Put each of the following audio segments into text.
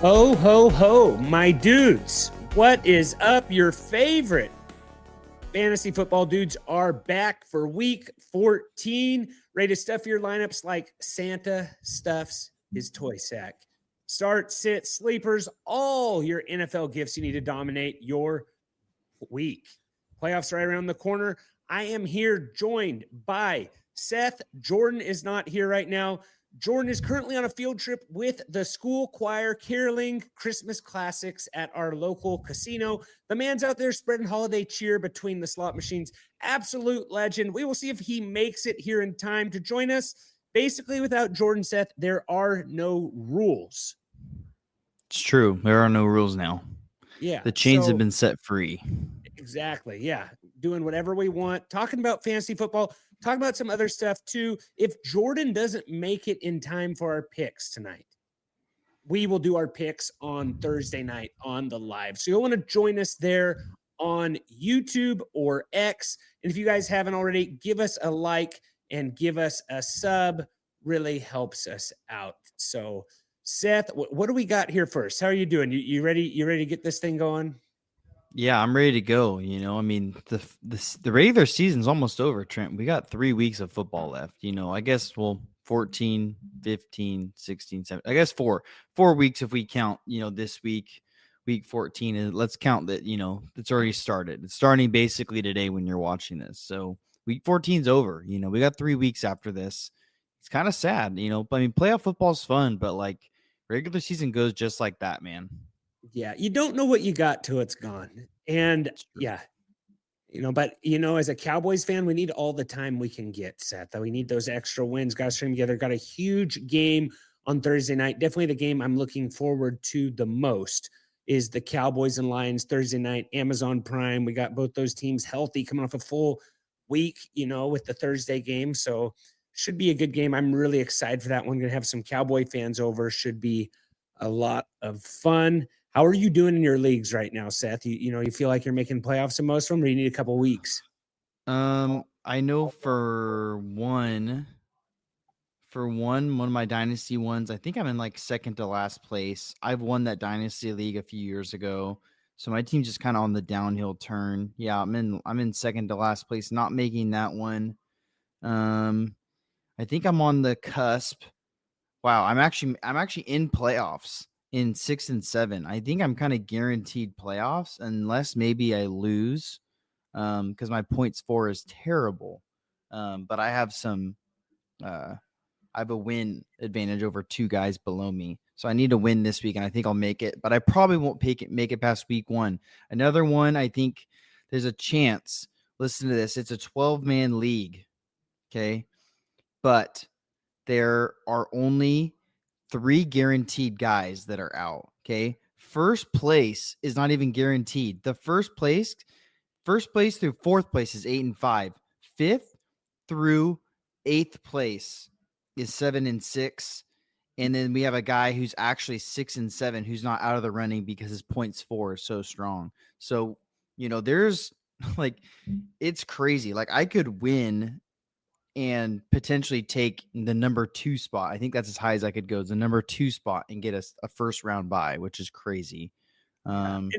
Ho, ho, ho, my dudes. What is up? Your favorite fantasy football dudes are back for week 14. Ready to stuff your lineups like Santa stuffs his toy sack. Start, sit, sleepers, all your NFL gifts you need to dominate your week. Playoffs right around the corner. I am here joined by Seth. Jordan is not here right now. Jordan is currently on a field trip with the school choir caroling Christmas classics at our local casino. The man's out there spreading holiday cheer between the slot machines. Absolute legend. We will see if he makes it here in time to join us. Basically, without Jordan, Seth, there are no rules. It's true. There are no rules now. Yeah. The chains have been set free. Exactly. Yeah. Doing whatever we want. Talking about fantasy football. Talking about some other stuff too. If Jordan doesn't make it in time for our picks tonight, we will do our picks on Thursday night on the live. So you'll want to join us there on YouTube or X. And if you guys haven't already, give us a like and give us a sub. Really helps us out. So Seth, what do we got here first? How are you doing? You ready? You ready to get this thing going? Yeah, I'm ready to go. I mean, the regular season's almost over, Trent. We got 3 weeks of football left. I guess 14, 15, 16, 17. I guess 4 weeks if we count, this week 14. And let's count that, it's already started. It's starting basically today when you're watching this. So week 14's over. We got 3 weeks after this. It's kind of sad, I mean, playoff football's fun, but like regular season goes just like that, man. Yeah, you don't know what you got till it's gone. And yeah, but as a Cowboys fan, we need all the time we can get, Seth. We need those extra wins. Got to string together. Got a huge game on Thursday night. Definitely the game I'm looking forward to the most is the Cowboys and Lions Thursday night, Amazon Prime. We got both those teams healthy coming off a full week, with the Thursday game. So should be a good game. I'm really excited for that one. Going to have some Cowboy fans over. Should be a lot of fun. How are you doing in your leagues right now, Seth? You feel like you're making playoffs in most of them, or you need a couple weeks? I know for one of my dynasty ones, I think I'm in like second to last place. I've won that dynasty league a few years ago, so my team's just kind of on the downhill turn. Yeah, I'm in second to last place, not making that one. I think I'm on the cusp. Wow, I'm actually in playoffs in 6 and 7. I think I'm kind of guaranteed playoffs unless maybe I lose, because my points for is terrible. But I have I have a win advantage over 2 guys below me, so I need to win this week, and I think I'll make it. But I probably won't make it past week 1. Another one, I think there's a chance. Listen to this. It's a 12-man league. Okay, but there are only 3 guaranteed guys that are out. Okay. First place is not even guaranteed. The first place through 4th place is 8 and 5. 5th through 8th place is 7 and 6. And then we have a guy who's actually 6 and 7 who's not out of the running because his points for is so strong. So, there's like, it's crazy. Like I could win and potentially take the number 2 spot. I think that's as high as I could go. It's the number 2 spot and get a first round bye, which is crazy. And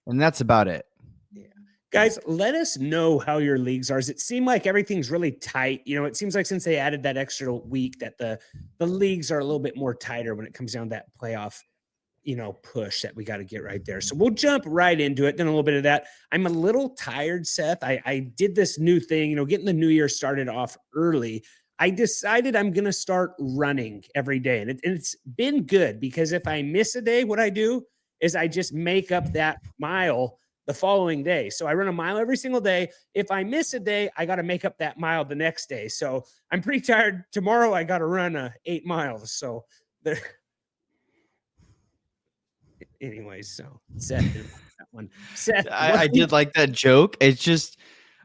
that's about it. Yeah. Guys, let us know how your leagues are. Does it seem like everything's really tight? It seems like since they added that extra week that the leagues are a little bit more tighter when it comes down to that playoff push that we got to get right there. So we'll jump right into it. Then a little bit of that. I'm a little tired, Seth. I did this new thing, getting the new year started off early. I decided I'm going to start running every day. And it's been good because if I miss a day, what I do is I just make up that mile the following day. So I run a mile every single day. If I miss a day, I got to make up that mile the next day. So I'm pretty tired. Tomorrow I got to run 8 miles. So there. Anyways, so Seth didn't like that one. Seth, I did like that joke. It's just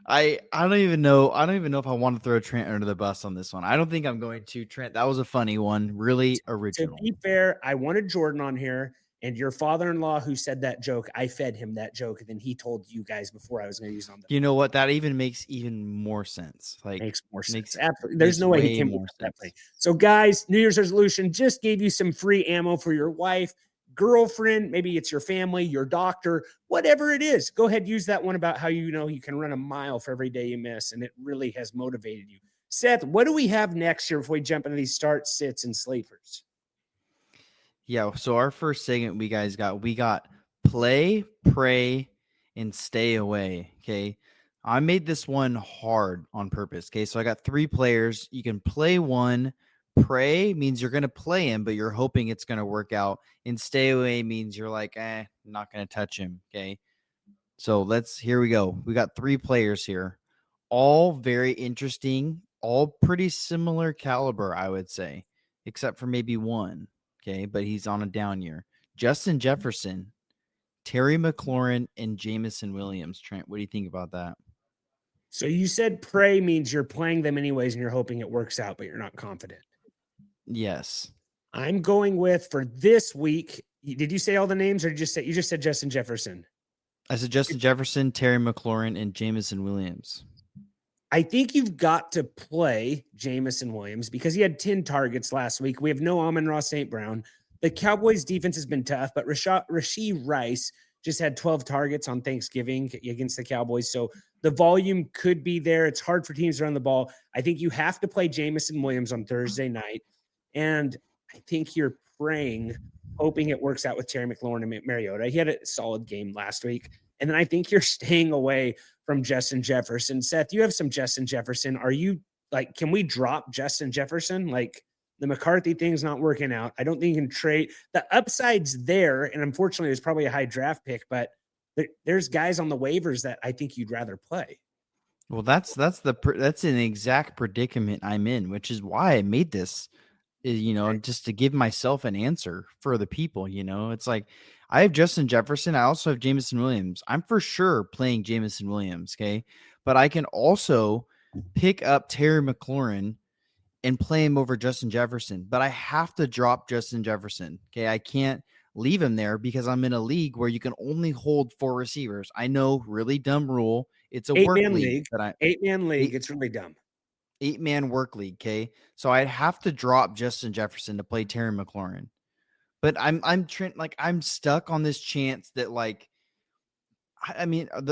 I don't even know if I want to throw Trent under the bus on this one. I don't think I'm going to. Trent, that was a funny one. Really original. To be fair, I wanted Jordan on here, and your father-in-law who said that joke, I fed him that joke, and then he told you guys before I was going to use it on the. You know what? That even makes even more sense. Makes more sense. Absolutely. There's no way he came up with that play. So, guys, New Year's resolution just gave you some free ammo for your wife. girlfriend, maybe it's your family, your doctor, whatever it is. Go ahead, use that one about how you can run a mile for every day you miss, and it really has motivated you. Seth, what do we have next year before we jump into these starts, sits, and sleepers? Yeah. So our first segment we got play, pray, and stay away. Okay. I made this one hard on purpose. Okay. So I got 3 players. You can play one. Pray means you're going to play him, but you're hoping it's going to work out. And stay away means you're like, not going to touch him. Okay. So here we go. We got 3 players here, all very interesting, all pretty similar caliber, I would say, except for maybe one. Okay. But he's on a down year. Justin Jefferson, Terry McLaurin, and Jameson Williams. Trent, what do you think about that? So you said pray means you're playing them anyways and you're hoping it works out, but you're not confident. Yes. I'm going with for this week. Did you say all the names or you just said Justin Jefferson? I said Justin Jefferson, Terry McLaurin, and Jameson Williams. I think you've got to play Jameson Williams because he had 10 targets last week. We have no Amon-Ra St. Brown. The Cowboys defense has been tough, but Rashee Rice just had 12 targets on Thanksgiving against the Cowboys. So the volume could be there. It's hard for teams to run the ball. I think you have to play Jameson Williams on Thursday night. And I think you're praying, hoping it works out with Terry McLaurin and Mariota. He had a solid game last week. And then I think you're staying away from Justin Jefferson. Seth, you have some Justin Jefferson. Are you like, can we drop Justin Jefferson? Like the McCarthy thing's not working out. I don't think you can trade. The upside's there. And unfortunately, there's probably a high draft pick, but there's guys on the waivers that I think you'd rather play. Well, that's an exact predicament I'm in, which is why I made this, just to give myself an answer for the people. It's like I have Justin Jefferson. I also have Jameson Williams. I'm for sure playing Jameson Williams. Okay. But I can also pick up Terry McLaurin and play him over Justin Jefferson. But I have to drop Justin Jefferson. Okay. I can't leave him there because I'm in a league where you can only hold 4 receivers. I know, really dumb rule. It's a work league. 8-man league. It's really dumb. 8-man work league. Okay. So I'd have to drop Justin Jefferson to play Terry McLaurin. But I'm stuck on this chance that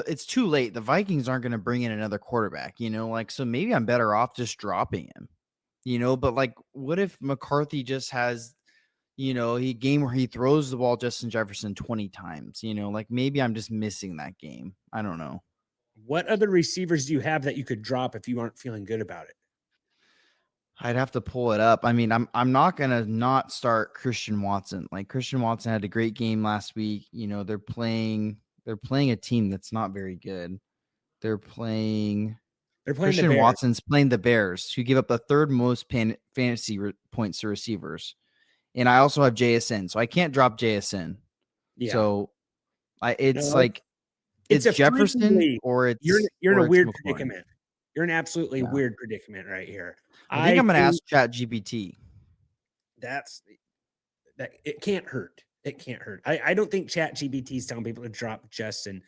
it's too late. The Vikings aren't going to bring in another quarterback, so maybe I'm better off just dropping him, but what if McCarthy just has, a game where he throws the ball Justin Jefferson 20 times, maybe I'm just missing that game. I don't know. What other receivers do you have that you could drop if you aren't feeling good about it? I'd have to pull it up. I mean, I'm not gonna not start Christian Watson. Like Christian Watson had a great game last week. They're playing a team that's not very good. They're playing Christian Watson's playing the Bears, who give up the 3rd most fantasy points to receivers. And I also have JSN, so I can't drop JSN. Yeah. So it's Jefferson or it's you're in a weird predicament. You're in an absolutely weird predicament right here. I think I'm going to ask ChatGPT. That it can't hurt. It can't hurt. I don't think ChatGPT is telling people to drop Justin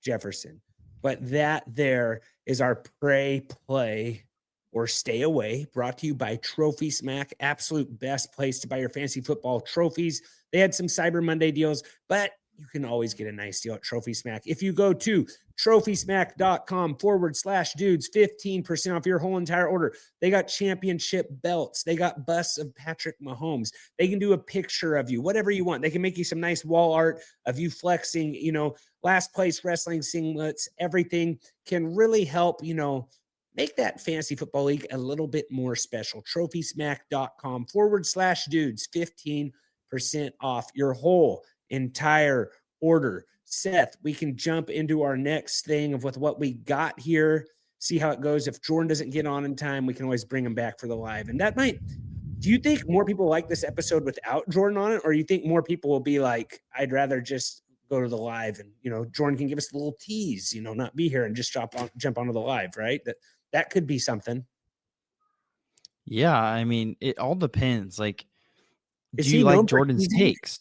Jefferson, but that there is our pray, play, or stay away. Brought to you by Trophy Smack, absolute best place to buy your fantasy football trophies. They had some Cyber Monday deals, but you can always get a nice deal at Trophy Smack. If you go to trophysmack.com/dudes, 15% off your whole entire order. They got championship belts. They got busts of Patrick Mahomes. They can do a picture of you, whatever you want. They can make you some nice wall art of you flexing, last place wrestling singlets. Everything can really help, make that fantasy football league a little bit more special. trophysmack.com/dudes, 15% off your whole entire order. Seth, we can jump into our next thing with what we got here, see how it goes. If Jordan doesn't get on in time, we can always bring him back for the live. And do you think more people like this episode without Jordan on it? Or you think more people will be like, I'd rather just go to the live and, Jordan can give us a little tease, not be here and just jump onto the live, right? That could be something. Yeah. I mean, it all depends. Do you like Jordan's takes?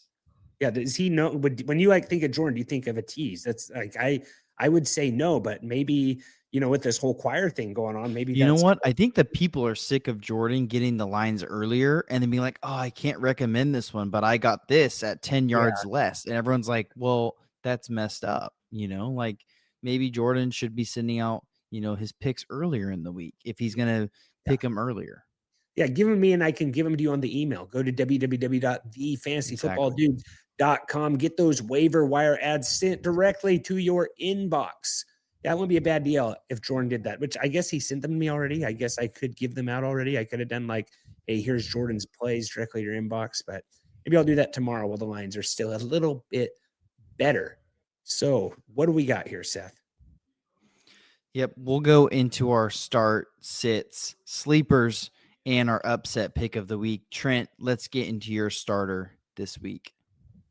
Yeah, does he know when you think of Jordan, do you think of a tease? That's I would say no, but maybe with this whole choir thing going on, maybe You know that's what? I think the people are sick of Jordan getting the lines earlier and then being like, "Oh, I can't recommend this one, but I got this at 10 yeah, yards less." And everyone's like, "Well, that's messed up." Like maybe Jordan should be sending out, his picks earlier in the week if he's going to yeah. pick them earlier. Yeah, give them me and I can give them to you on the email. Go to Exactly. www.thefantasyfootballdudes.com. Get those waiver wire ads sent directly to your inbox. That wouldn't be a bad deal if Jordan did that, which I guess he sent them to me already. I guess I could give them out already. I could have done like, hey, here's Jordan's plays directly to your inbox, but maybe I'll do that tomorrow while the lines are still a little bit better. So, what do we got here, Seth? Yep, we'll go into our start, sits, sleepers, and our upset pick of the week. Trent, let's get into your starter this week.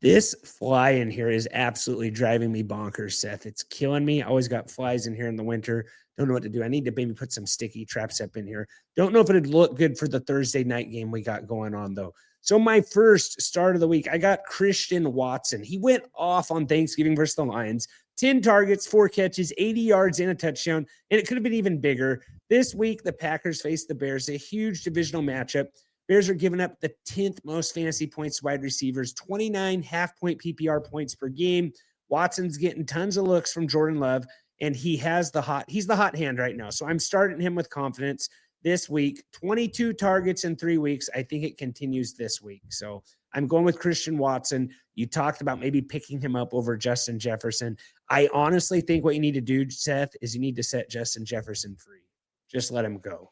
This fly in here is absolutely driving me bonkers, Seth. It's killing me. I always got flies in here in the winter. Don't know what to do. I need to maybe put some sticky traps up in here. Don't know if it'd look good for the Thursday night game we got going on, though. So my first start of the week, I got Christian Watson. He went off on Thanksgiving versus the Lions. 10 targets, 4 catches, 80 yards, and a touchdown. And it could have been even bigger. This week, the Packers face the Bears, a huge divisional matchup. Bears are giving up the 10th most fantasy points to wide receivers, 29 half-point PPR points per game. Watson's getting tons of looks from Jordan Love, and he's the hot hand right now. So I'm starting him with confidence this week. 22 targets in 3 weeks. I think it continues this week. So I'm going with Christian Watson. You talked about maybe picking him up over Justin Jefferson. I honestly think what you need to do, Seth, is you need to set Justin Jefferson free. Just let him go.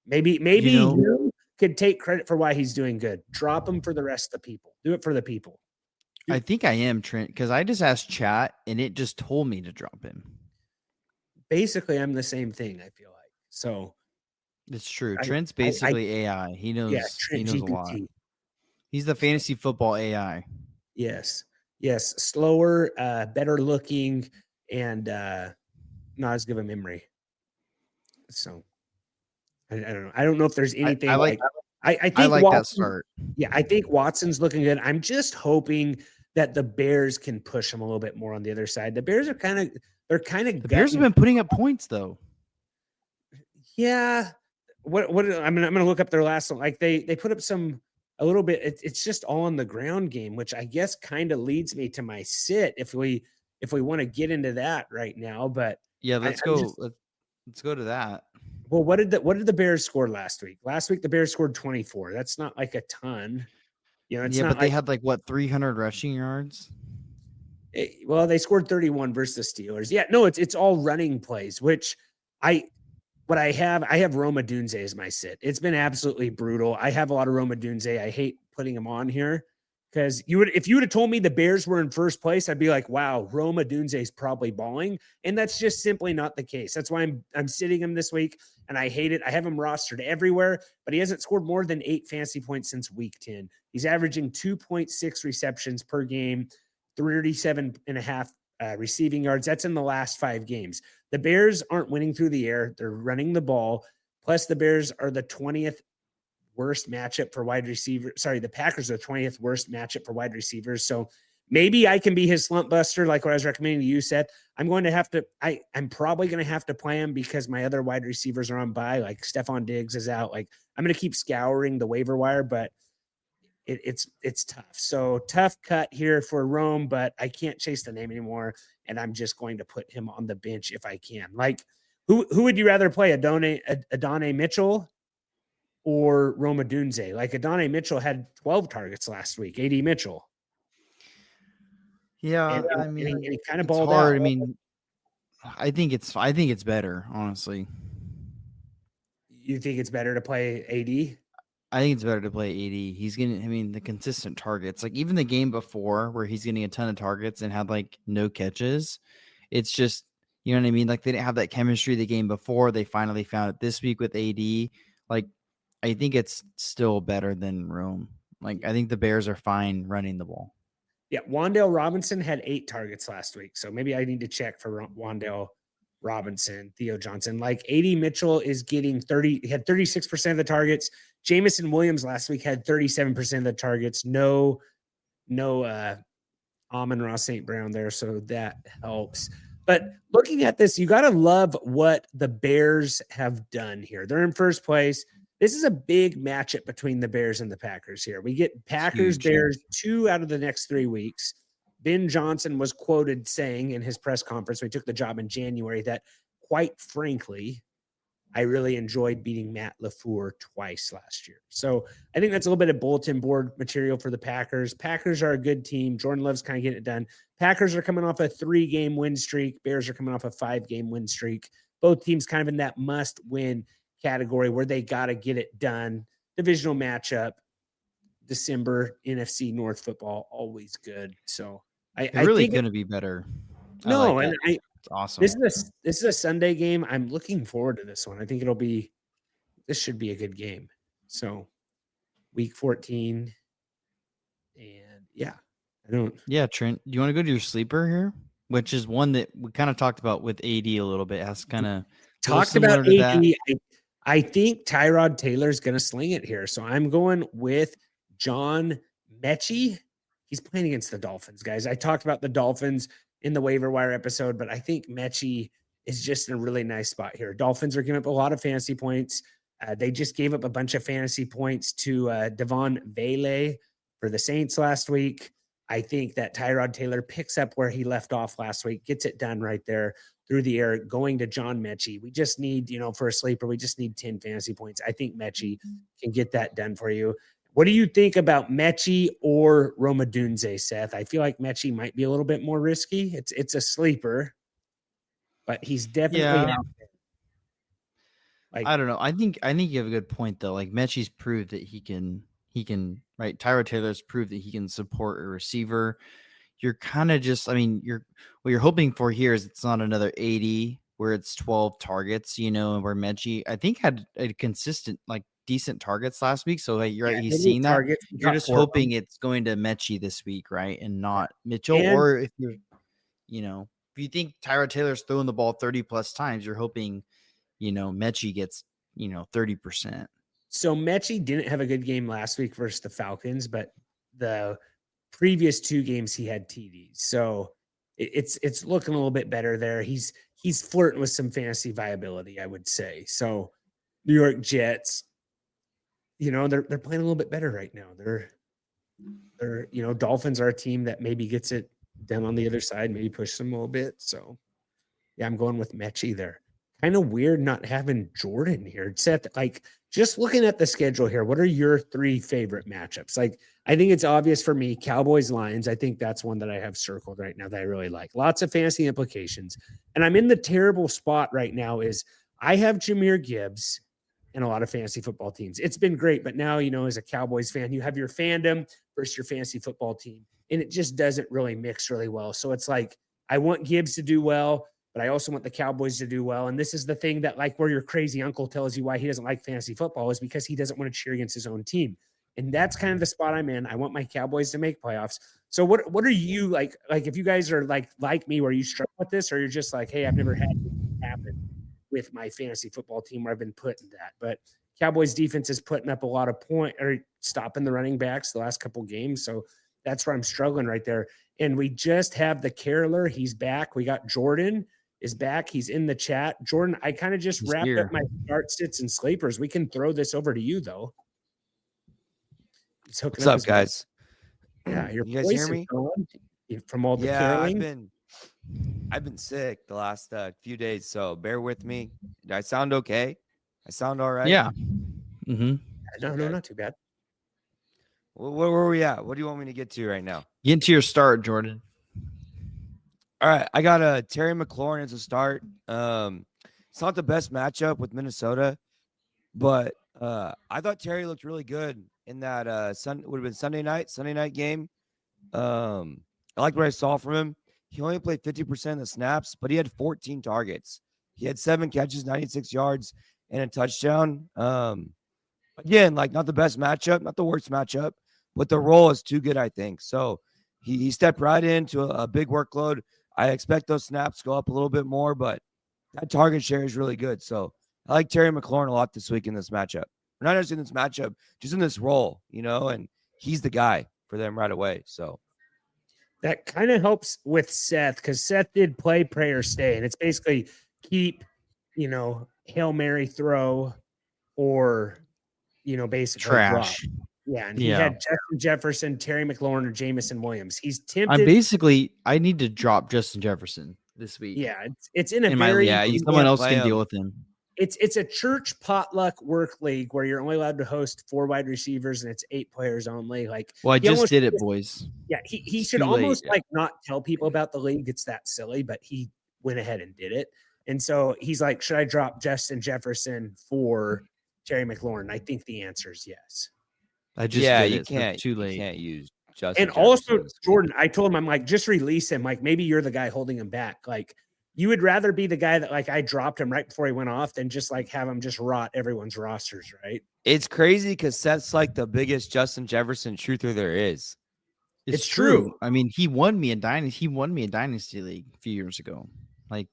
Maybe you could take credit for why he's doing good. Drop him for the rest of the people. Do it for the people. I think I am, Trent, because I just asked chat and it just told me to drop him. Basically, I'm the same thing, I feel like. So it's true. Trent's basically AI. He knows, he knows GPT. A lot. He's the fantasy football AI. Yes. Slower, better looking, and not as good of a memory. So I don't know. I don't know if there's anything I think Watson, that start. Yeah, I think Watson's looking good. I'm just hoping that the Bears can push him a little bit more on the other side. The Bears are kind of the Bears have been putting up points though. Yeah. I'm gonna look up their last one. Like they put up a little bit. It's just all on the ground game, which I guess kind of leads me to my sit if we want to get into that right now. But yeah, let's go to that. Well, what did the Bears score last week? Last week the Bears scored 24. That's not like a ton. But they had 300 rushing yards. Well, they scored 31 versus the Steelers. Yeah, no, it's all running plays, which I have Roma Doones as my sit. It's been absolutely brutal. I have a lot of Roma Doones. I hate putting him on here because if you would have told me the Bears were in first place, I'd be like, wow, Roma Doones is probably balling. And that's just simply not the case. That's why I'm sitting him this week, and I hate it. I have him rostered everywhere, but he hasn't scored more than 8 fantasy points since week 10. He's averaging 2.6 receptions per game, 37.5 receiving yards. That's in the last 5 games. The Bears aren't winning through the air. They're running the ball. Plus, the Bears are the 20th worst matchup for wide receivers. Sorry, the Packers are the 20th worst matchup for wide receivers. So maybe I can be his slump buster, like what I was recommending to you, Seth. I'm probably going to have to play him because my other wide receivers are on bye. Like Stephon Diggs is out. Like I'm going to keep scouring the waiver wire, but it's tough. So tough cut here for Rome, but I can't chase the name anymore. And I'm just going to put him on the bench if I can. Like who would you rather play, Adonai Mitchell or Roma Doones? Like Adonai Mitchell had 12 targets last week, AD Mitchell. Yeah. And he kind of balled hard. out. I mean, I think it's better, honestly. You think it's better to play AD? I think it's better to play AD. He's getting, the consistent targets. Like even the game before where he's getting a ton of targets and had no catches. It's just, you know what I mean? Like they didn't have that chemistry the game before. They finally found it this week with AD. Like I think it's still better than Rome. Like I think the Bears are fine running the ball. Yeah, Wan'Dale Robinson had 8 targets last week. So maybe I need to check for Wan'Dale Robinson, Theo Johnson. Like AD Mitchell is getting he had 36% of the targets. Jameson Williams last week had 37% of the targets. No Amon-Ra St. Brown there, so that helps. But looking at this, you got to love what the Bears have done here. They're in first place. This is a big matchup between the Bears and the Packers here. We get Packers, huge, yeah. Bears 2 out of the next 3 weeks. Ben Johnson was quoted saying in his press conference when he took the job in January that, quite frankly, I really enjoyed beating Matt LaFleur twice last year. So I think that's a little bit of bulletin board material for the Packers. Packers are a good team. Jordan Love's kind of getting it done. Packers are coming off a 3-game win streak. Bears are coming off a 5-game win streak. Both teams kind of in that must-win category where they got to get it done. Divisional matchup, December, NFC North football, always good. So I really think going to be better. No, like and it's awesome. This is a Sunday game. I'm looking forward to this one. I think this should be a good game. So week 14. And yeah, Trent, do you want to go to your sleeper here? Which is one that we kind of talked about with AD a little bit. Has kind of talked about AD. I think Tyrod Taylor's going to sling it here. So I'm going with John Mechi. He's playing against the Dolphins, guys. I talked about the Dolphins in the waiver wire episode, but I think Mechi is just in a really nice spot here. Dolphins are giving up a lot of fantasy points. They just gave up a bunch of fantasy points to Devon Vele for the Saints last week. I think that Tyrod Taylor picks up where he left off last week, gets it done right there through the air, going to John Mechi. We just need, for a sleeper, we just need 10 fantasy points. I think Mechi can get that done for you. What do you think about Mechi or Roma Doones, Seth? I feel like Mechi might be a little bit more risky. It's a sleeper, but he's definitely out there. I don't know. I think you have a good point though. Like Mechi's proved that he can right. Tyrod Taylor's proved that he can support a receiver. You're kind of just, what you're hoping for here is it's not another 80 where it's 12 targets, and where Mechi, I think, had a consistent, decent targets last week. So you're right. He's seeing that. You're just hoping it's going to Mechi this week, right? And not Mitchell. Or if you're, if you think Tyrod Taylor's throwing the ball 30 plus times, you're hoping, Mechi gets, 30%. So Mechi didn't have a good game last week versus the Falcons, but the previous 2 games he had TDs. So it's looking a little bit better there. He's flirting with some fantasy viability, I would say. So New York Jets, they're playing a little bit better right now. They're Dolphins are a team that maybe gets it done on the other side, maybe push them a little bit. So yeah, I'm going with Mechi there. Kind of weird not having Jordan here. Seth, just looking at the schedule here, what are your 3 favorite matchups? I think it's obvious for me, Cowboys, Lions. I think that's one that I have circled right now that I really like. Lots of fantasy implications. And I'm in the terrible spot right now is I have Jahmyr Gibbs and a lot of fantasy football teams. It's been great, but now, as a Cowboys fan, you have your fandom versus your fantasy football team, and it just doesn't really mix really well. So it's I want Gibbs to do well, but I also want the Cowboys to do well. And this is the thing that where your crazy uncle tells you why he doesn't like fantasy football is because he doesn't want to cheer against his own team. And that's kind of the spot I'm in. I want my Cowboys to make playoffs. So what are you like if you guys are like me, where you struggle with this, or you're just hey, I've never had it happen with my fantasy football team where I've been put in that. But Cowboys defense is putting up a lot of or stopping the running backs the last couple games. So that's where I'm struggling right there. And we just have the Caroler. He's back. We got Jordan is back. He's in the chat. Jordan, I kind of just wrapped up my start, sits, and sleepers. We can throw this over to you, though. What's up, guys? Yeah, you guys hear me? From all the caroling? I've been sick the last few days, so bear with me. Did I sound okay? I sound all right? Yeah. Mm-hmm. No, not too bad. Well, where were we at? What do you want me to get to right now? Get into your start, Jordan. All right, I got Terry McLaurin as a start. It's not the best matchup with Minnesota, but I thought Terry looked really good in that would have been Sunday night game. I liked what I saw from him. He only played 50% of the snaps, but he had 14 targets. He had 7 catches, 96 yards, and a touchdown. Again, not the best matchup, not the worst matchup, but the role is too good, I think. So he stepped right into a big workload. I expect those snaps to go up a little bit more, but that target share is really good. So I like Terry McLaurin a lot this week in this matchup. Not just in this matchup, just in this role, and he's the guy for them right away. So That kind of helps with Seth because Seth did play pray or stay, and it's basically keep, Hail Mary throw or, basically drop. Trash. Yeah, and he Yeah. had Justin Jefferson, Terry McLaurin, or Jameson Williams. He's I tempted. need to drop Justin Jefferson this week. Yeah, it's in a in my very league. you Someone can't else play can deal him. with him. it's a church potluck work league where you're only allowed to host 4 wide receivers and it's 8 players only. Like, Well, I he just almost did it, boys. Yeah, he It's should too late. almost like not tell people about the league. It's that silly, but he went ahead and did it. And so he's like, should I drop Justin Jefferson for Terry McLaurin? I think the answer is yes. I just did it. So it's too late. You can't use Justin. And also, Jefferson. Jordan, I told him, I'm like, just release him. Like, maybe you're the guy holding him back. Like, you would rather be the guy that, like, I dropped him right before he went off than just like have him just rot everyone's rosters, right? It's crazy because Seth's like the biggest Justin Jefferson truther there is. It's true. I mean, he won me a dynasty league a few years ago. Like,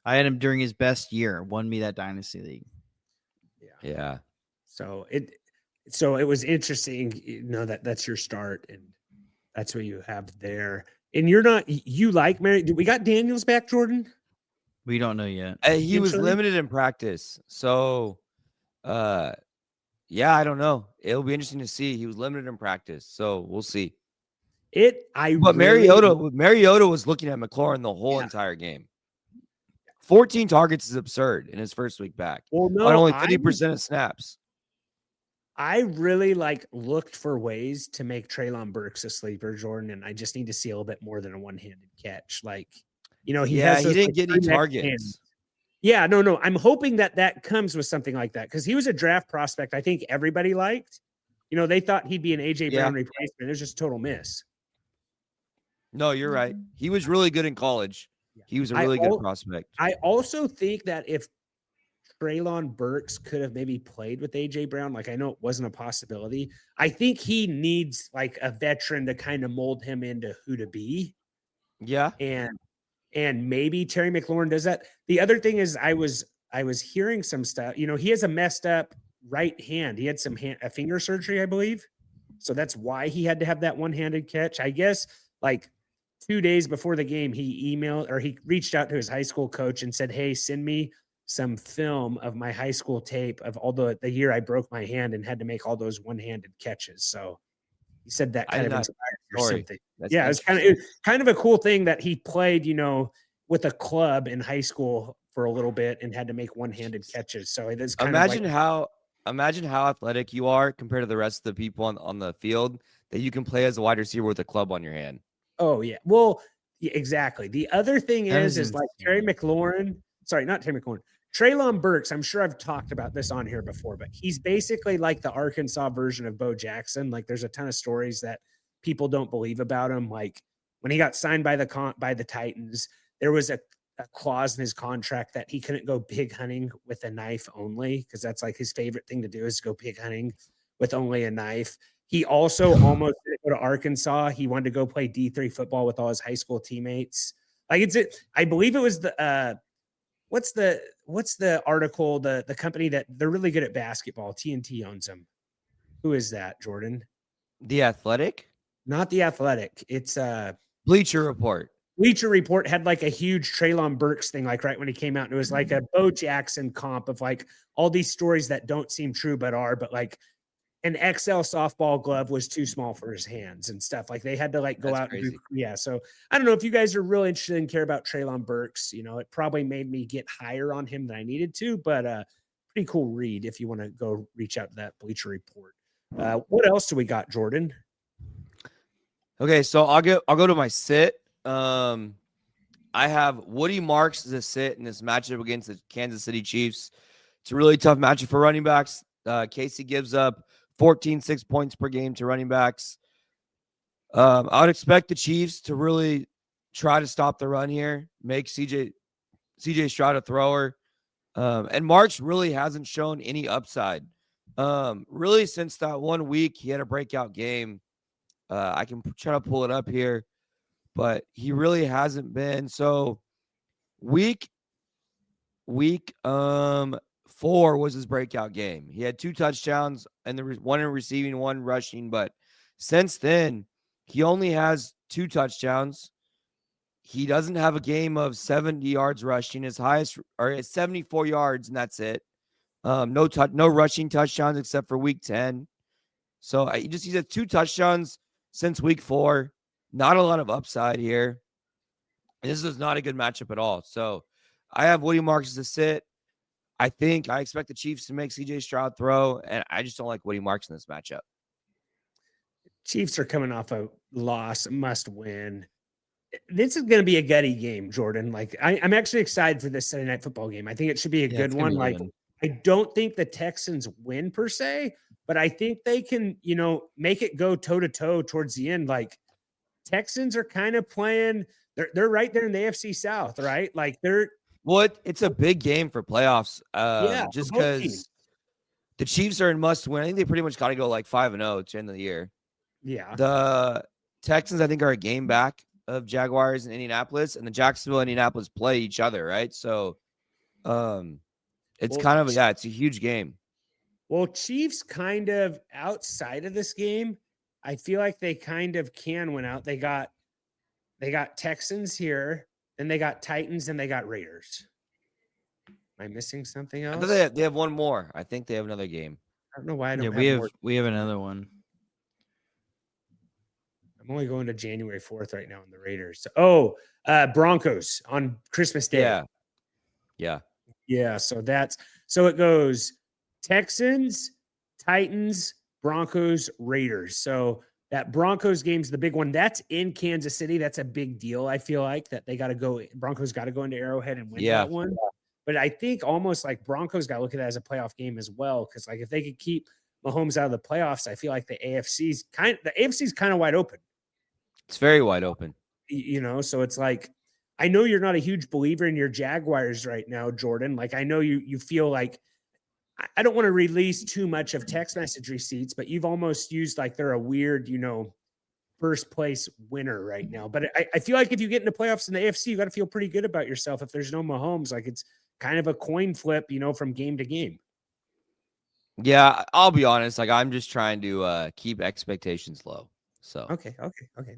I had him during his best year. Won me that dynasty league. Yeah. So it was interesting, that's your start, and that's what you have there. And you like Mary? We got Daniels back, Jordan? We don't know yet. He was limited in practice. So, yeah, I don't know. It'll be interesting to see. He was limited in practice. So we'll see. But Mariota was looking at McLaurin the whole entire game. 14 targets is absurd in his first week back. Well, no, on only 50% of snaps. I really looked for ways to make Treylon Burks a sleeper, Jordan, and I just need to see a little bit more than a one-handed catch. Like, he didn't get any targets. Hands. Yeah, no. I'm hoping that comes with something like that because he was a draft prospect I think everybody liked. They thought he'd be an A.J. Brown replacement. It was just a total miss. No, you're right. He was really good in college. He was a really good prospect. I also think that if Treylon Burks could have maybe played with A.J. Brown, like I know it wasn't a possibility, I think he needs like a veteran to kind of mold him into who to be. Yeah. And maybe Terry McLaurin does that. The other thing is I was hearing some stuff. He has a messed up right hand. He had a finger surgery, I believe. So that's why he had to have that one-handed catch. I guess like 2 days before the game, he reached out to his high school coach and said, hey, send me some film of my high school tape of all the year I broke my hand and had to make all those one-handed catches. So he said that kind of inspired or something. Yeah, it was kind of a cool thing that he played, with a club in high school for a little bit and had to make one-handed catches. So it is kind imagine how athletic you are compared to the rest of the people on the field that you can play as a wide receiver with a club on your hand. Oh yeah. Well, yeah, exactly. The other thing is like Treylon Burks, I'm sure I've talked about this on here before, but he's basically like the Arkansas version of Bo Jackson. Like there's a ton of stories that people don't believe about him. Like when he got signed by the Titans, there was a clause in his contract that he couldn't go pig hunting with a knife only, because that's like his favorite thing to do is go pig hunting with only a knife. He also almost didn't go to Arkansas. He wanted to go play D3 football with all his high school teammates. Like I believe it was the what's the article, the company that they're really good at basketball. TNT owns them. Who is that, Jordan? The Athletic? Not The Athletic. It's Bleacher Report. Bleacher Report had like a huge Treylon Burks thing, like right when he came out, and it was like a Bo Jackson comp of like all these stories that don't seem true but are, but like an XL softball glove was too small for his hands and stuff. Like they had to like go out and do, so I don't know if you guys are really interested and care about Treylon Burks. It probably made me get higher on him than I needed to, but pretty cool read if you want to go reach out to that Bleacher Report. What else do we got, Jordan? Okay, so I'll go to my sit. I have Woody Marks as a sit in this matchup against the Kansas City Chiefs. It's a really tough matchup for running backs. Casey gives up 14.6 points per game to running backs. I would expect the Chiefs to really try to stop the run here, make CJ Stroud a thrower. And Marks really hasn't shown any upside. Really, since that 1 week, he had a breakout game. I can try to pull it up here, but he really hasn't been. So week 4 was his breakout game. He had 2 touchdowns and one in receiving, one rushing. But since then, He only has 2 touchdowns. He doesn't have a game of 70 yards rushing. His highest or 74 yards, and that's it. No rushing touchdowns except for week 10. So he's had 2 touchdowns since week 4. Not a lot of upside here. This is not a good matchup at all. So I have Woody Marks as a sit. I expect the Chiefs to make CJ Stroud throw, and I just don't like Woody Marks in this matchup. Chiefs are coming off a loss, must win. This is going to be a gutty game, Jordan. Like I'm actually excited for this Sunday Night Football game. I think it should be a good one. Like I don't think the Texans win per se, but I think they can, make it go toe to toe towards the end. Like Texans are kind of playing. They're right there in the AFC South, right? Like it's a big game for playoffs. Just because the Chiefs are in must win. I think they pretty much got to go like 5-0 to end of the year. Yeah. The Texans, I think, are a game back of Jaguars and Indianapolis, and the Jacksonville and Indianapolis play each other, right? So it's it's a huge game. Well, Chiefs kind of outside of this game, I feel like they kind of can win out. They got Texans here, then they got Titans, and they got Raiders. Am I missing something else? They have one more. I think they have another game. I don't know why I don't we have another one. I'm only going to January 4th right now in the Raiders. Broncos on Christmas Day. Yeah. So it goes Texans, Titans, Broncos, Raiders. So that Broncos game's the big one. That's in Kansas City. That's a big deal. I feel like that Broncos got to go into Arrowhead and win that one. But I think almost like Broncos got to look at that as a playoff game as well. Cause like if they could keep Mahomes out of the playoffs, I feel like the AFC's kind of wide open. It's very wide open. So it's like, I know you're not a huge believer in your Jaguars right now, Jordan. Like I know you feel like, I don't want to release too much of text message receipts, but you've almost used like they're a weird, first place winner right now. But I feel like if you get into playoffs in the AFC, you got to feel pretty good about yourself. If there's no Mahomes, like it's kind of a coin flip, from game to game. Yeah, I'll be honest. Like I'm just trying to keep expectations low. So okay,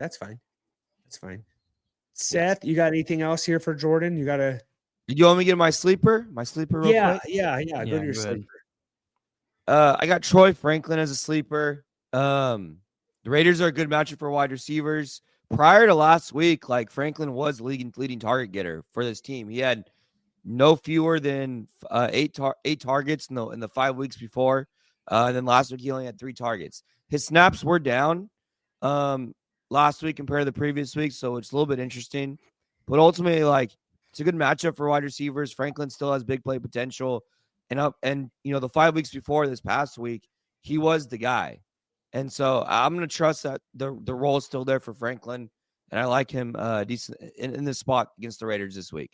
that's fine. Seth, you got anything else here for Jordan? You want me to get my sleeper? Real quick? Yeah. Go to your sleeper. I got Troy Franklin as a sleeper. The Raiders are a good matchup for wide receivers. Prior to last week, like Franklin was leading target getter for this team. He had no fewer than 8 targets in the 5 weeks before. And then last week he only had 3 targets. His snaps were down last week compared to the previous week, so it's a little bit interesting. But ultimately, like it's a good matchup for wide receivers. Franklin still has big play potential, and the 5 weeks before this past week, he was the guy. And so I'm going to trust that the role is still there for Franklin, and I like him decent in this spot against the Raiders this week.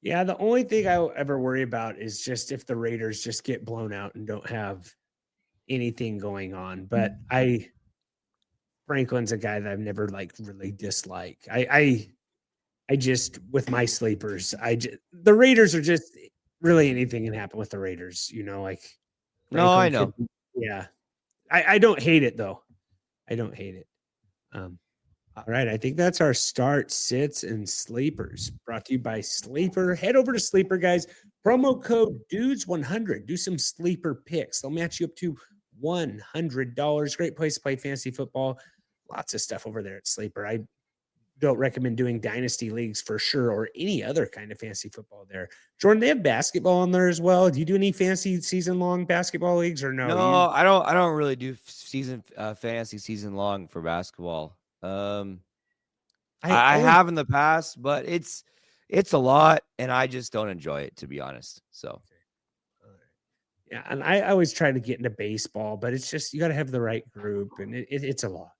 Yeah, the only thing I ever worry about is just if the Raiders just get blown out and don't have anything going on. But Franklin's a guy that I've never really disliked. I just with my sleepers, the Raiders are just really anything can happen with the Raiders. No, I know. Yeah, I don't hate it though. I don't hate it. All right, I think that's our start, sits, and sleepers brought to you by Sleeper. Head over to Sleeper, guys. Promo code DUDES100. Do some sleeper picks. They'll match you up to $100. Great place to play fantasy football. Lots of stuff over there at Sleeper. I don't recommend doing dynasty leagues for sure, or any other kind of fantasy football there. Jordan, they have basketball on there as well. Do you do any fantasy season-long basketball leagues or no? No, I don't really do fantasy season long for basketball. I have in the past, but it's a lot, and I just don't enjoy it, to be honest. So, yeah, and I always try to get into baseball, but it's just you got to have the right group, and it's a lot.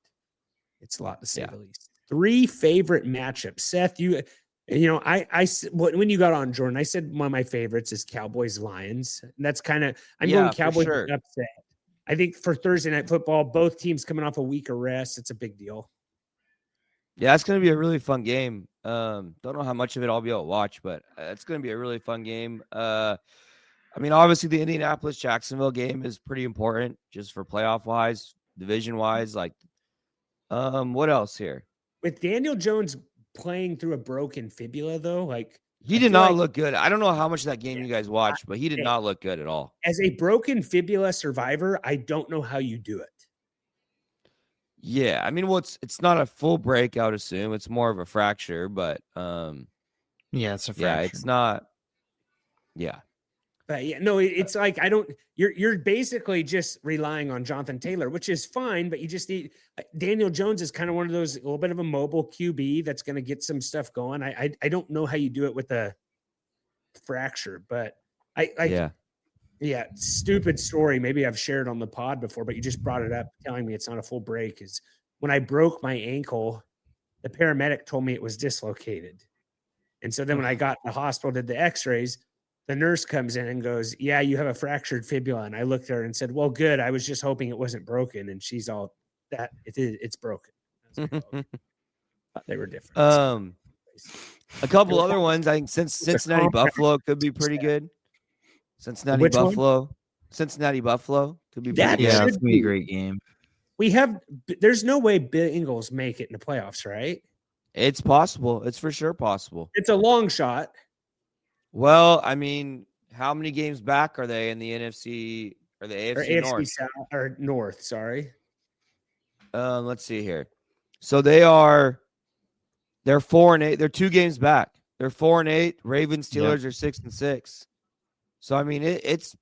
It's a lot to say the least. 3 favorite matchups, Seth. When you got on, Jordan, I said one of my favorites is Cowboys Lions. And that's kind of I'm going Cowboys upset. I think for Thursday Night Football, both teams coming off a week of rest, it's a big deal. Yeah, it's going to be a really fun game. Don't know how much of it I'll be able to watch, but it's going to be a really fun game. Obviously the Indianapolis-Jacksonville game is pretty important just for playoff-wise. division wise. Like, what else here? With Daniel Jones playing through a broken fibula, though, like He I did feel not like look good. I don't know how much of that game you guys I- watched, but he did hey, not look good at all. as a broken fibula survivor, I don't know how you do it. Yeah, I mean, well, it's not a full break, I would assume. It's more of a fracture, but Yeah, it's a yeah, fracture. it's not. Yeah, But yeah, no, it's like I don't. You're basically just relying on Jonathan Taylor, which is fine. But you just need Daniel Jones is kind of one of those a little bit of a mobile QB that's going to get some stuff going. I don't know how you do it with a fracture, but yeah. yeah, stupid story. Maybe I've shared on the pod before, but you just brought it up, telling me it's not a full break. Is when I broke my ankle, the paramedic told me it was dislocated, and so then when I got to the hospital, did the X-rays. The nurse comes in and goes, "Yeah, you have a fractured fibula." And I looked at her and said, "Well, good. I was just hoping it wasn't broken." And she's all, "That it's broken." I was like, "Oh, thought they were different. A couple other ones. I think since Cincinnati Buffalo could be pretty good. Cincinnati Which one? Buffalo could be That pretty Yeah, good. should it's gonna be a great game. There's no way Bengals make it in the playoffs, right? It's possible. It's for sure possible. It's a long shot. Well, I mean, how many games back are they in the NFC or the Or AFC AFC North? South or North, sorry. Let's see here. So they're 4-8. They're 2 games back. They're 4-8. Ravens, Steelers are 6-6. So I mean, it's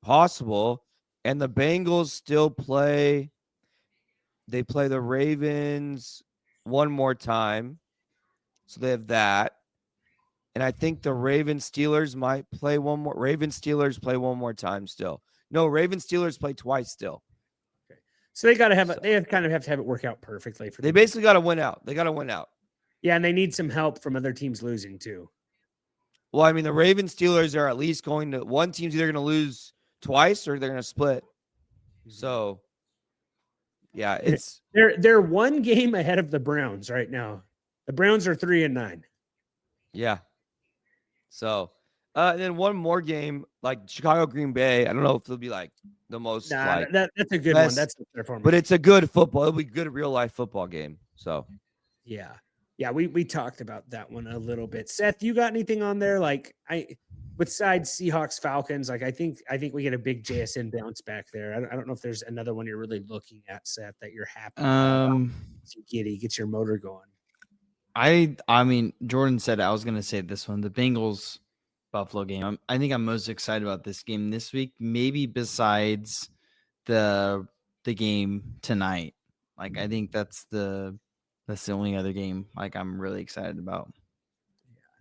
possible. And the Bengals still play. They play the Ravens one more time. So they have that. And I think the Ravens Steelers might play one more. Ravens Steelers play one more time still. No, Ravens Steelers play twice still. Okay. So they got to have it. They kind of have to have it work out perfectly for They them. basically got to win out. They got to win out. Yeah, and they need some help from other teams losing too. Well, I mean, the Ravens Steelers are at least going to one team's either going to lose twice or they're going to split. So, yeah, it's they're one game ahead of the Browns right now. The Browns are 3-9. yeah. So, and then one more game like Chicago Green Bay. I don't know if it'll be like the most like that's a good best, one. That's their form. but it's a good football. It'll be a good real life football game. So, yeah. We talked about that one a little bit. Seth, you got anything on there? Like besides Seahawks Falcons, like I think we get a big JSN bounce back there. I don't know if there's another one you're really looking at, Seth, that you're happy about. Gets your motor going. I mean, Jordan said I was gonna say this one, the Bengals Buffalo game. I think I'm most excited about this game this week, maybe besides the game tonight. Like I think that's the only other game like I'm really excited about.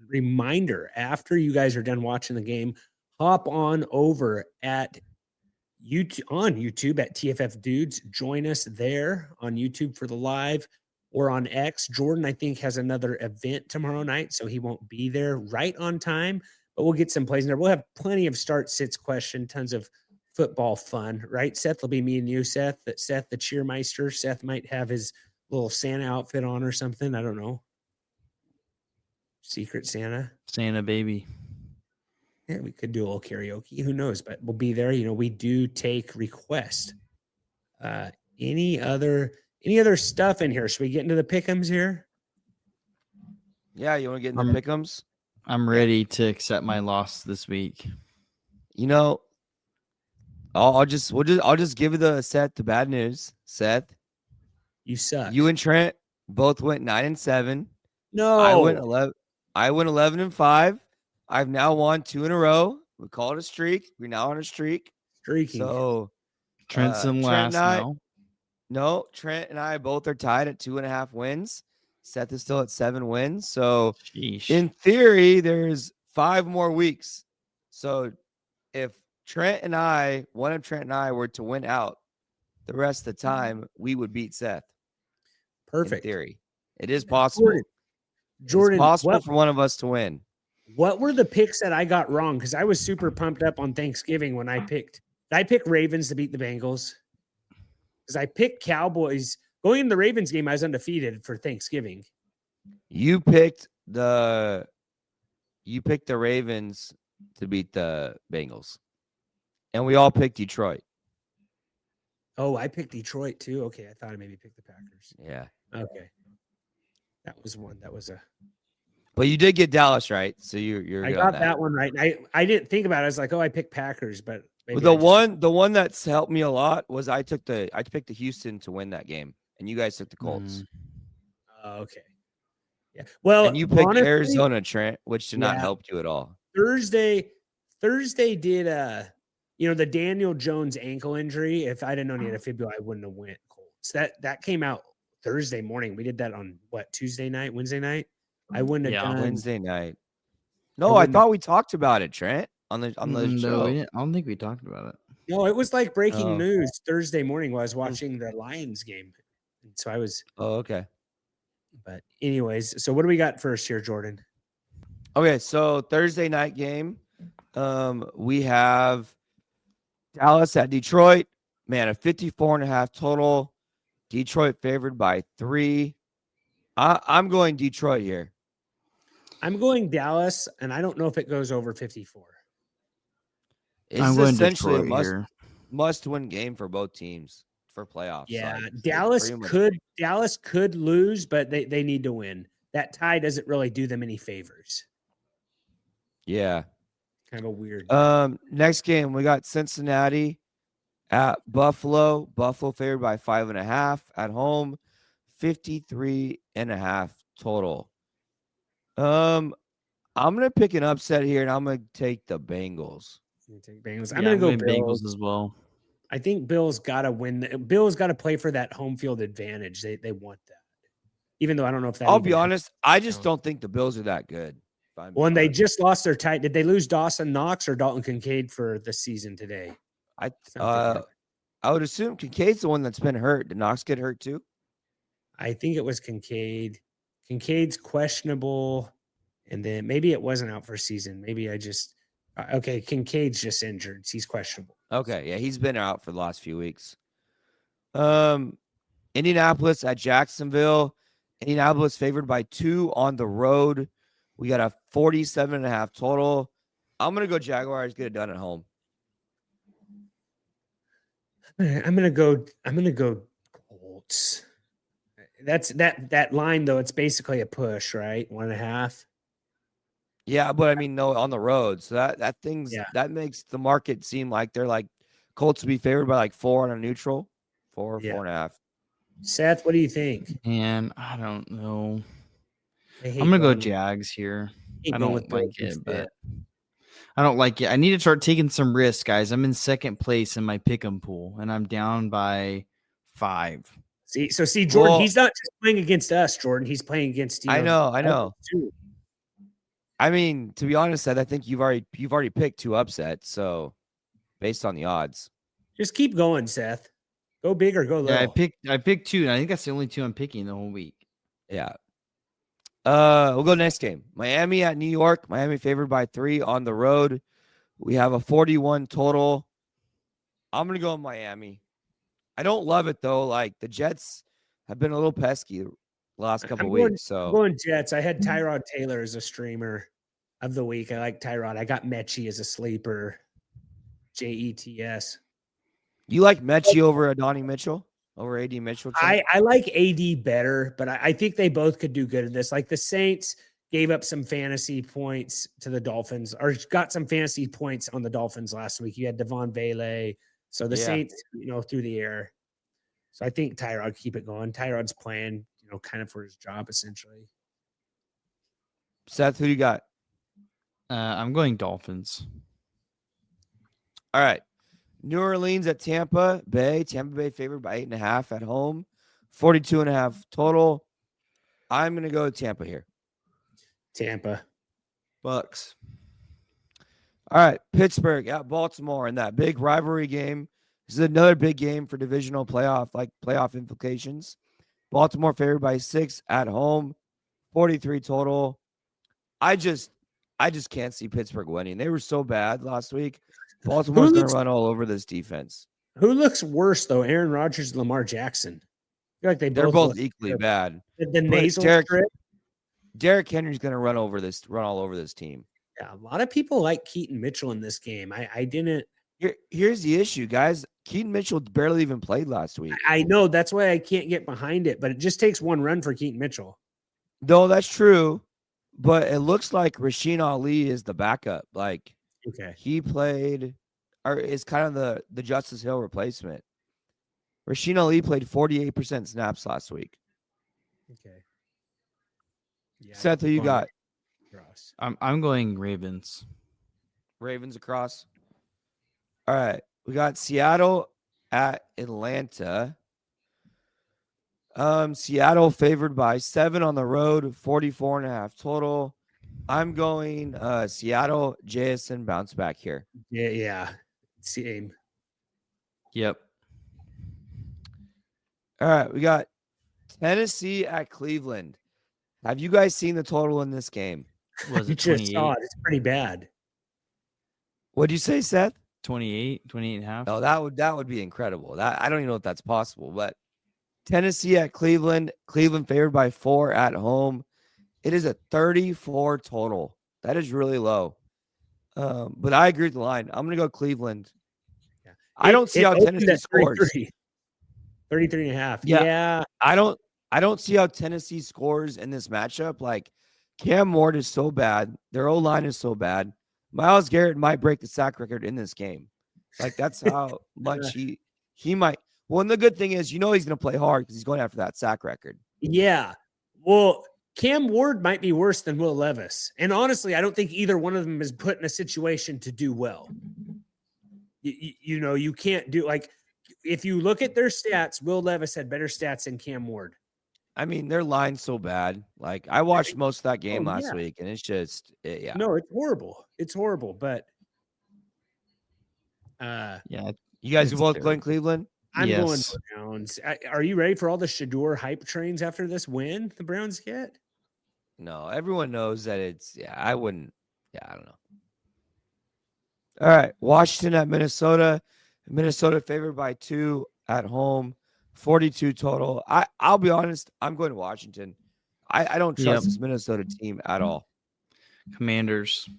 Reminder, after you guys are done watching the game, hop on over at YouTube at TFF Dudes. Join us there on YouTube for the live or on X. Jordan, I think, has another event tomorrow night, so he won't be there right on time, but we'll get some plays in there. We'll have plenty of start sits question, tons of football fun, right? Seth will be me and you, Seth. Seth, the cheermeister. Seth might have his little Santa outfit on or something. I don't know. Secret Santa. Santa baby. Yeah, we could do a little karaoke. Who knows? But we'll be there. You know, we do take requests. Any other stuff in here? Should we get into the pick'ems here? yeah, you want to get in the pick'ems? I'm ready to accept my loss this week. You know, I'll just give the Seth the bad news. Seth, You suck. you and Trent both went 9-7. No, I went 11-5. I've now won 2 in a row. We call it a streak. We're now on a streak. streaking. So Trent's in last now. No, Trent and I both are tied at 2.5 wins. Seth is still at 7 wins. So Sheesh. in theory, there's 5 more weeks. So if one of Trent and I were to win out the rest of the time, we would beat Seth. Perfect. In theory. It is possible. Jordan, it's possible for one of us to win. What were the picks that I got wrong? Because I was super pumped up on Thanksgiving when I picked Ravens to beat the Bengals. Because I picked Cowboys. Going in the Ravens game, I was undefeated for Thanksgiving. You picked the Ravens to beat the Bengals. And we all picked Detroit. Oh, I picked Detroit too. Okay, I thought I maybe picked the Packers. Yeah. Okay, that was one. That was a. But you did get Dallas right, so you're I good on got that one right. And I didn't think about it. I was like, oh, I picked Packers, but maybe The one that's helped me a lot was I picked the Houston to win that game, and you guys took the Colts. Okay. Yeah. Well, And you picked honestly, Arizona, Trent, which did not Yeah. help you at all. Thursday did the Daniel Jones ankle injury. If I didn't know he had a fibula, I wouldn't have went Colts. That came out Thursday morning. We did that on what, Tuesday night, Wednesday night? I wouldn't have done Wednesday night. No, I thought we talked about it, Trent, on the No, show. I don't think we talked about it. No, it was like breaking Oh. news Thursday morning while I was watching the Lions game. And so I was, Oh, okay. but anyways, so what do we got first here, Jordan? Okay, so Thursday night game. We have Dallas at Detroit. Man, a 54.5 total. Detroit favored by 3. I'm going Detroit here. I'm going Dallas, and I don't know if it goes over 54. I'm going essentially Detroit here. must-win game for both teams for playoffs. Yeah, Like, Dallas could lose, but they need to win. That tie doesn't really do them any favors. Yeah. Kind of a weird. Next game we got Cincinnati at Buffalo. Buffalo favored by 5.5 at home. 53.5 total. I'm gonna pick an upset here, and I'm gonna take the Bengals. Take Bengals. I'm gonna go Bills Bengals as well. I think Bills got to win. Bills got to play for that home field advantage. They want that. Even though I don't know if that. I'll be honest, I just don't think the Bills are that good. Well, and they just lost their tight. Did they lose Dawson Knox or Dalton Kincaid for the season today? I would assume Kincaid's the one that's been hurt. Did Knox get hurt too? I think it was Kincaid. Kincaid's questionable, and then maybe it wasn't out for season. Maybe I just okay. Kincaid's just injured. He's questionable. Okay, yeah, he's been out for the last few weeks. Indianapolis at Jacksonville. Indianapolis favored by 2 on the road. We got a 47.5 total. I'm gonna go Jaguars. Get it done at home. I'm gonna go Colts. That's that line though. It's basically a push, right? 1.5. Yeah, but I mean, no, on the road. So that makes the market seem like they're like Colts to be favored by like 4 on a neutral, 4.5. Seth, what do you think? And I don't know. I'm gonna go Jags here. I don't like it, but I don't like it. I need to start taking some risks, guys. I'm in second place in my pick'em pool, and I'm down by 5. See, Jordan, he's not just playing against us, Jordan. He's playing against you. I know. I mean, to be honest, Seth, I think you've already picked 2 upsets. So, based on the odds, just keep going, Seth. Go big or go little. Yeah, I picked 2, and I think that's the only 2 I'm picking the whole week. Yeah. We'll go next game. Miami at New York. Miami favored by 3 on the road. We have a 41 total. I'm gonna go Miami. I don't love it though. Like the Jets have been a little pesky the last couple weeks. So I'm going Jets. I had Tyrod Taylor as a streamer of the week. I like Tyrod. I got Mechi as a sleeper. JETS. You like Mechi over Adonai Mitchell? Over AD Mitchell? I like AD better, but I think they both could do good at this. Like the Saints gave up some fantasy points to the Dolphins, or got some fantasy points on the Dolphins last week. You had Devon Vele. So the Saints, through the air. So I think Tyrod keep it going. Tyrod's playing, kind of for his job, essentially. Seth, who do you got? I'm going Dolphins. All right. New Orleans at Tampa Bay. Tampa Bay favored by 8.5 at home. 42.5 total. I'm going to go Tampa here. Tampa. Bucks. All right. Pittsburgh at Baltimore in that big rivalry game. This is another big game for divisional playoff implications. Baltimore favored by 6 at home. 43 total. I just can't see Pittsburgh winning. They were so bad last week. Baltimore's going to run all over this defense. Who looks worse, though, Aaron Rodgers and Lamar Jackson? I feel like they're both equally bad. The nasal strip. Derrick Henry's going to run all over this team. Yeah, a lot of people like Keaton Mitchell in this game. I didn't. Here's the issue, guys. Keaton Mitchell barely even played last week. I know that's why I can't get behind it, but it just takes one run for Keaton Mitchell. No, that's true. But it looks like Rasheen Ali is the backup. Like he played or is kind of the Justice Hill replacement. Rasheen Ali played 48% snaps last week. Okay. Yeah, Seth, who you got? I'm going Ravens. Ravens across. All right. We got Seattle at Atlanta. Seattle favored by 7 on the road, 44.5 total. I'm going Seattle. Jameson bounce back here. Yeah. Same. Yep. All right, we got Tennessee at Cleveland. Have you guys seen the total in this game? Was it just saw 28? it. It's pretty bad. What'd you say, Seth? 28 and a half. No, that would be incredible. That I don't even know if that's possible, but Tennessee at Cleveland. Cleveland favored by 4 at home. It is a 34 total. That is really low. But I agree with the line. I'm going to go Cleveland. Yeah. I don't see how Tennessee scores. 33 and a half. Yeah. Yeah. I don't see how Tennessee scores in this matchup. Like Cam Ward is so bad. Their O-line is so bad. Myles Garrett might break the sack record in this game. Like that's how much he might. Well, and the good thing is, he's going to play hard because he's going after that sack record. Yeah. Well, Cam Ward might be worse than Will Levis. And honestly, I don't think either one of them is put in a situation to do well. You can't do like, if you look at their stats, Will Levis had better stats than Cam Ward. I mean, their line's so bad. Like I watched most of that game last week, and it's just, yeah. No, it's horrible. It's horrible. But yeah, you guys are both going Cleveland. I'm going Browns. Are you ready for all the Shador hype trains after this win the Browns get? No, everyone knows that it's, I wouldn't. Yeah, I don't know. All right. Washington at Minnesota. Minnesota favored by 2 at home, 42 total. I'll be honest. I'm going to Washington. I don't trust this Minnesota team at all. Commanders.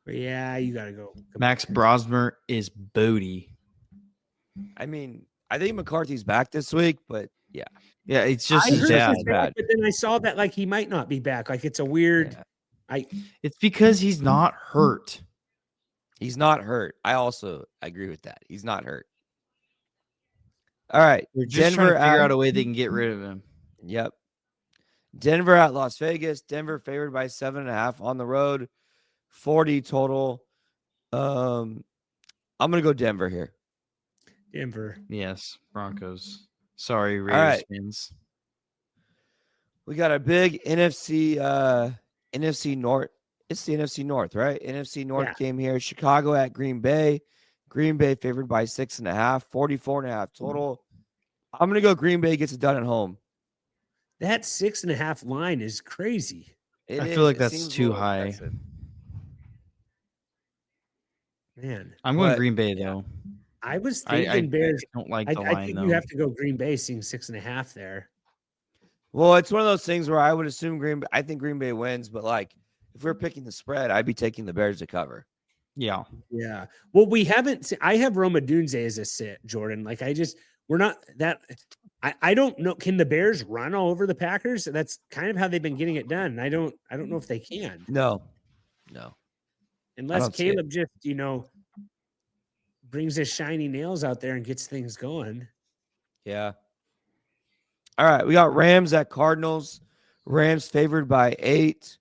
But yeah, you got to go. Max Brosmer is booty. I mean, I think McCarthy's back this week, but yeah. Yeah, it's just bad. But then I saw that like he might not be back. Like it's a weird. Yeah. It's because he's not hurt. He's not hurt. I also agree with that. He's not hurt. All right. We're just trying to figure out a way they can get rid of him. Yep. Denver at Las Vegas. Denver favored by 7.5 on the road, 40 total. I'm gonna go Denver here. Denver. Yes, Broncos. Sorry, Raiders fans. We got a big NFC North. It's the NFC North, right? NFC North game here. Chicago at Green Bay. Green Bay favored by 6.5, 44.5 total. I'm gonna go Green Bay gets it done at home. That 6.5 line is crazy. I feel like that's too high. Excessive. Man, I'm going Green Bay though. I was thinking Bears. I don't like the line. I think you have to go Green Bay, seeing 6.5 there. Well, it's one of those things where I would assume I think Green Bay wins, but like if we're picking the spread, I'd be taking the Bears to cover. Yeah. Yeah. Well, we haven't. I have Roma Doones as a sit, Jordan. Like we're not that. I don't know. Can the Bears run all over the Packers? That's kind of how they've been getting it done. I don't know if they can. No. Unless Caleb just, brings his shiny nails out there and gets things going. Yeah. All right. We got Rams at Cardinals. Rams favored by 8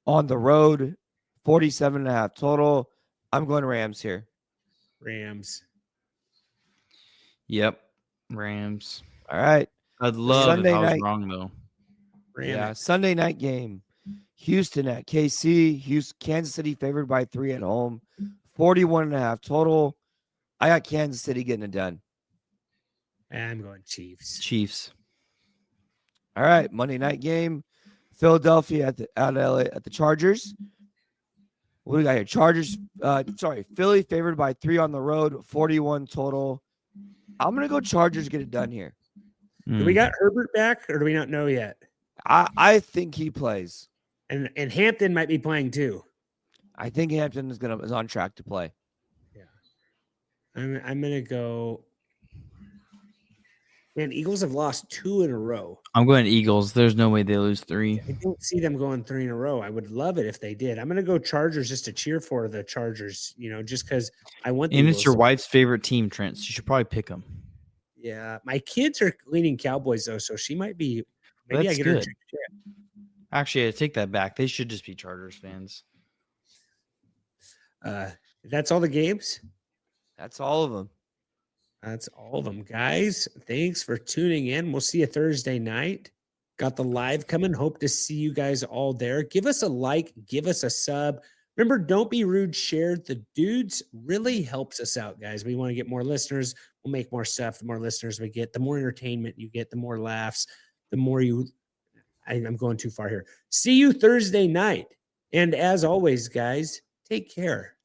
on the road, 47.5 total. I'm going Rams here. Rams. Yep. Rams. All right. I'd love Sunday if I was night. wrong though. Rams. Yeah. Sunday night game. Houston at KC. Kansas City favored by 3 at home, 41.5 total. I got Kansas City getting it done. I'm going Chiefs. Chiefs. All right. Monday night game. Philadelphia at the Chargers. What do we got here? Chargers. Philly favored by 3 on the road, 41 total. I'm gonna go Chargers get it done here. Do we got Herbert back, or do we not know yet? I think he plays, and Hampton might be playing too. I think Hampton is on track to play. Yeah, I'm gonna go. Man, Eagles have lost 2 in a row. I'm going Eagles. There's no way they lose 3. I don't see them going 3 in a row. I would love it if they did. I'm gonna go Chargers just to cheer for the Chargers. Just because I want the And Eagles. it's your wife's favorite team, Trent. So you should probably pick them. Yeah, my kids are leaning Cowboys though, so she might be. Maybe That's I get her. good. Actually, I take that back. They should just be Chargers fans. That's all the games. That's all of them. That's all of them, guys. Thanks for tuning in. We'll see you Thursday night. Got the live coming. Hope to see you guys all there. Give us a like, give us a sub. Remember, don't be rude. Share the dudes really helps us out, guys. We want to get more listeners. We'll make more stuff. The more listeners we get, the more entertainment you get, the more laughs, the more you. I'm going too far here. See you Thursday night. And as always, guys, take care.